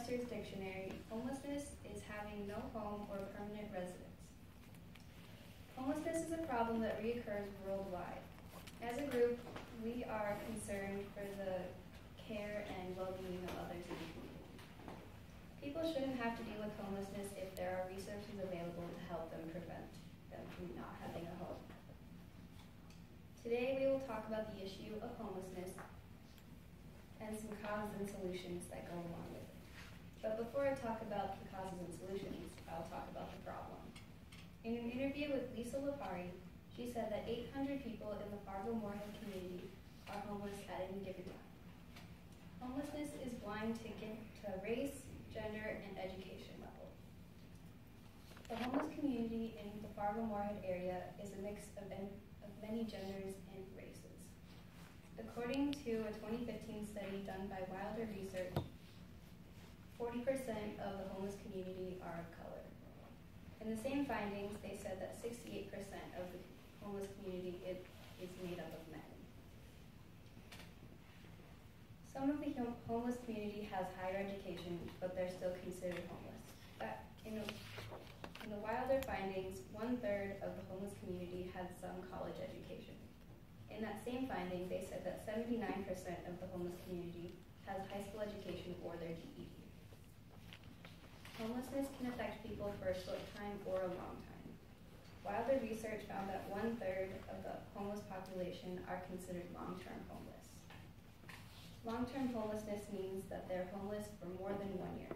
Webster's Dictionary, homelessness is having no home or permanent residence. Homelessness is a problem that reoccurs worldwide. As a group, we are concerned for the care and well-being of others in the community. People shouldn't have to deal with homelessness if there are resources available to help them prevent them from not having a home. Today we will talk about the issue of homelessness and some causes and solutions that go along with it. But before I talk about the causes and solutions, I'll talk about the problem. In an interview with Lisa Lapari, she said that 800 people in the Fargo-Moorhead community are homeless at any given time. Homelessness is blind to race, gender, and education level. The homeless community in the Fargo-Moorhead area is a mix of many genders and races. According to a 2015 study done by Wilder Research, 40% of the homeless community are of color. In the same findings, they said that 68% of the homeless community is made up of men. Some of the homeless community has higher education, but they're still considered homeless. In the Wilder findings, 1/3 of the homeless community had some college education. In that same finding, they said that 79% of the homeless community has high school education or their GED. Homelessness can affect people for a short time or a long time. Wilder research found that 1/3 of the homeless population are considered long-term homeless. Long-term homelessness means that they're homeless for more than 1 year.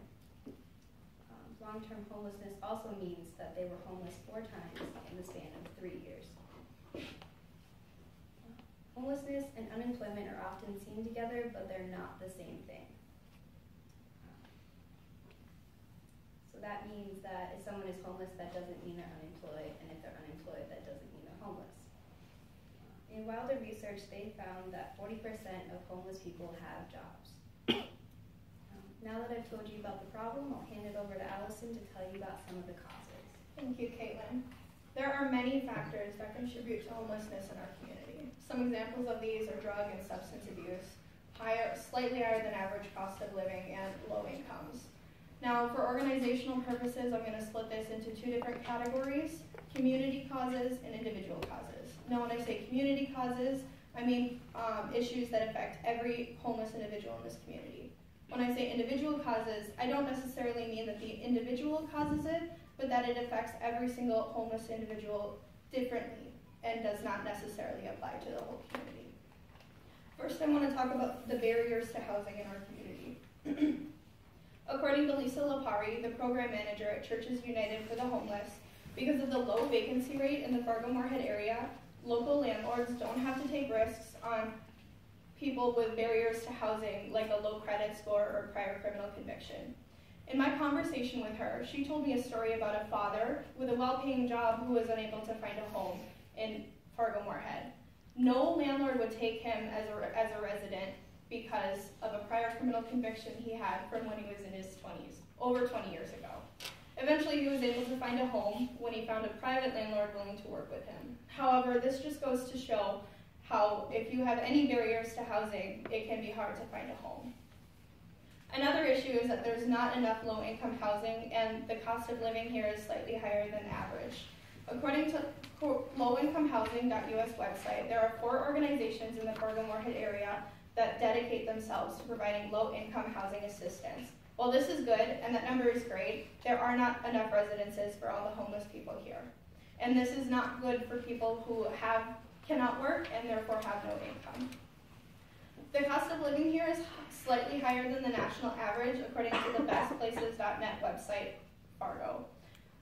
Long-term homelessness also means that they were homeless 4 times in the span of 3 years. Homelessness and unemployment are often seen together, but they're not the same thing. So that means that if someone is homeless, that doesn't mean they're unemployed, and if they're unemployed, that doesn't mean they're homeless. In Wilder research, they found that 40% of homeless people have jobs. Now that I've told you about the problem, I'll hand it over to Allison to tell you about some of the causes. Thank you, Caitlin. There are many factors that contribute to homelessness in our community. Some examples of these are drug and substance abuse, slightly higher than average cost of living, and low incomes. Now, for organizational purposes, I'm going to split this into 2 different categories: community causes and individual causes. Now, when I say community causes, I mean issues that affect every homeless individual in this community. When I say individual causes, I don't necessarily mean that the individual causes it, but that it affects every single homeless individual differently and does not necessarily apply to the whole community. First, I want to talk about the barriers to housing in our community. According to Lisa Lapari, the program manager at Churches United for the Homeless, because of the low vacancy rate in the Fargo-Moorhead area, local landlords don't have to take risks on people with barriers to housing, like a low credit score or prior criminal conviction. In my conversation with her, she told me a story about a father with a well-paying job who was unable to find a home in Fargo-Moorhead. No landlord would take him as a resident because of a prior criminal conviction he had from when he was in his 20s, over 20 years ago. Eventually, he was able to find a home when he found a private landlord willing to work with him. However, this just goes to show how if you have any barriers to housing, it can be hard to find a home. Another issue is that there's not enough low-income housing, and the cost of living here is slightly higher than average. According to lowincomehhousing.us website, there are 4 organizations in the Fargo-Moorhead area that dedicate themselves to providing low-income housing assistance. While this is good, and that number is great, there are not enough residences for all the homeless people here. And this is not good for people who cannot work and therefore have no income. The cost of living here is slightly higher than the national average, according to the bestplaces.net website, Fargo.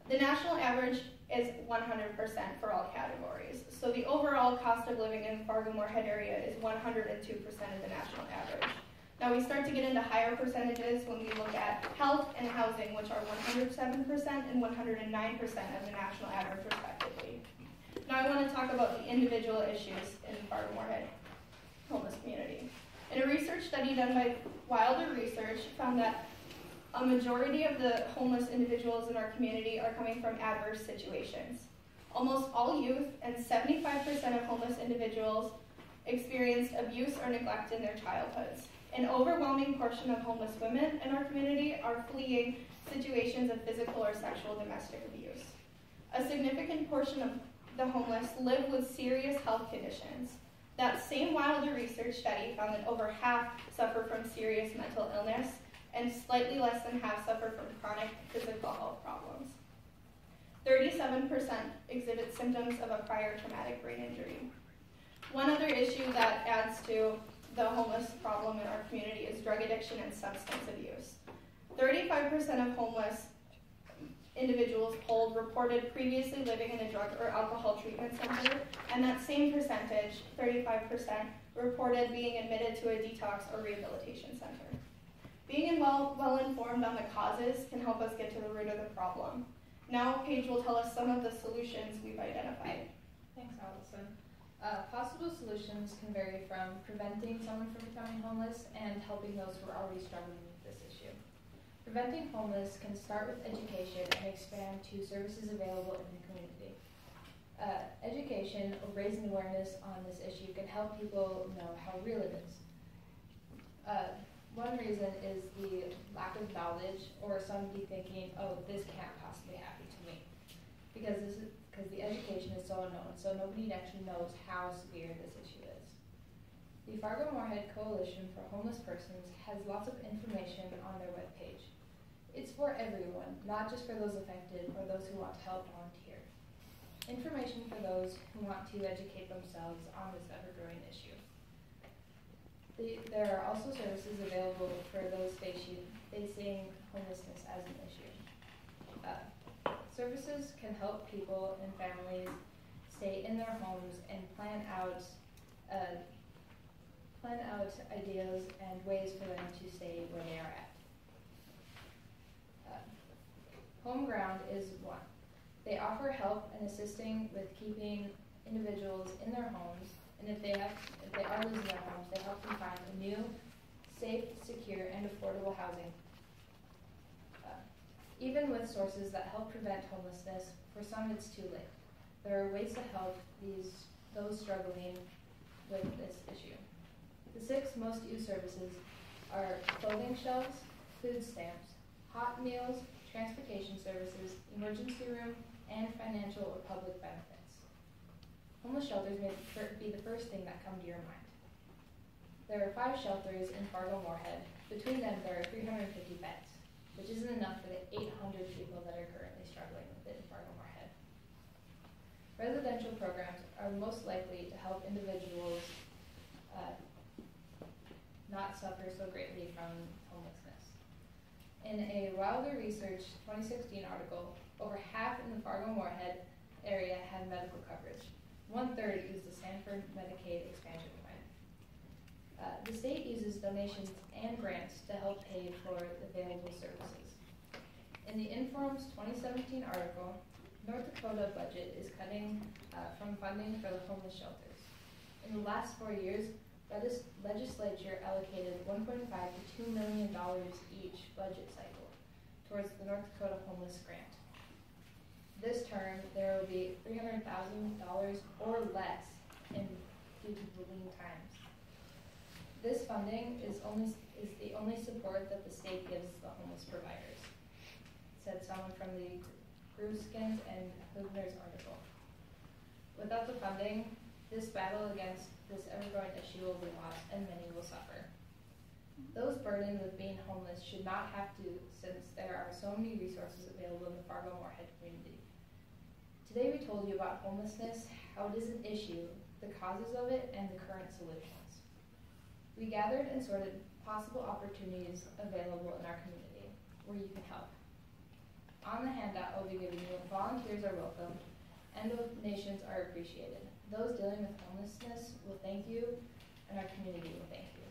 The national average is 100% for all categories. So the overall cost of living in the Fargo-Moorhead area is 102% of the national average. Now we start to get into higher percentages when we look at health and housing, which are 107% and 109% of the national average respectively. Now I want to talk about the individual issues in the Fargo-Moorhead homeless community. In a research study done by Wilder Research, found that a majority of the homeless individuals in our community are coming from adverse situations. Almost all youth and 75% of homeless individuals experienced abuse or neglect in their childhoods. An overwhelming portion of homeless women in our community are fleeing situations of physical or sexual domestic abuse. A significant portion of the homeless live with serious health conditions. That same Wilder research study found that over half suffer from serious mental illness, and slightly less than half suffer from chronic physical health problems. 37% exhibit symptoms of a prior traumatic brain injury. One other issue that adds to the homeless problem in our community is drug addiction and substance abuse. 35% of homeless individuals polled reported previously living in a drug or alcohol treatment center, and that same percentage, 35%, reported being admitted to a detox or rehabilitation center. Being well informed on the causes can help us get to the root of the problem. Now Paige will tell us some of the solutions we've identified. Thanks, Allison. Possible solutions can vary from preventing someone from becoming homeless and helping those who are already struggling with this issue. Preventing homeless can start with education and expand to services available in the community. Education or raising awareness on this issue can help people know how real it is. One reason is the lack of knowledge, or somebody thinking, oh, this can't possibly happen to me. Because the education is so unknown, so nobody actually knows how severe this issue is. The Fargo-Moorhead Coalition for Homeless Persons has lots of information on their webpage. It's for everyone, not just for those affected or those who want to help volunteer. Information for those who want to educate themselves on this ever-growing issue. There are also services available for those facing homelessness as an issue. Services can help people and families stay in their homes and plan out ideas and ways for them to stay where they are at. Home Ground is one. They offer help and assisting with keeping individuals in their homes, and if they are losing their homes, they help them find a new, safe, secure, and affordable housing. Even with sources that help prevent homelessness, for some it's too late. There are ways to help those struggling with this issue. The 6 most used services are clothing shelves, food stamps, hot meals, transportation services, emergency room, and financial or public benefits. Homeless shelters may be the first thing that come to your mind. There are 5 shelters in Fargo-Moorhead. Between them, there are 350 beds, which isn't enough for the 800 people that are currently struggling with it in Fargo-Moorhead. Residential programs are most likely to help individuals not suffer so greatly from homelessness. In a Wilder Research 2016 article, over half in the Fargo-Moorhead area had medical coverage. 1/3 used the Sanford Medicaid expansion plan. The state uses donations and grants to help pay for the available services. In the Inforum's 2017 article, North Dakota budget is cutting from funding for the homeless shelters. In the last 4 years, the legislature allocated $1.5 to $2 million each budget cycle towards the North Dakota Homeless Grant. This term, there will be $300,000 or less due to the lean times. This funding is the only support that the state gives the homeless providers, said someone from the Gruskins and Hubner's article. Without the funding, this battle against this ever-growing issue will be lost and many will suffer. Those burdened with being homeless should not have to, since there are so many resources available in the Fargo-Moorhead community. Today we told you about homelessness, how it is an issue, the causes of it, and the current solutions. We gathered and sorted possible opportunities available in our community where you can help. On the handout I'll be giving you, volunteers are welcome and donations are appreciated. Those dealing with homelessness will thank you, and our community will thank you.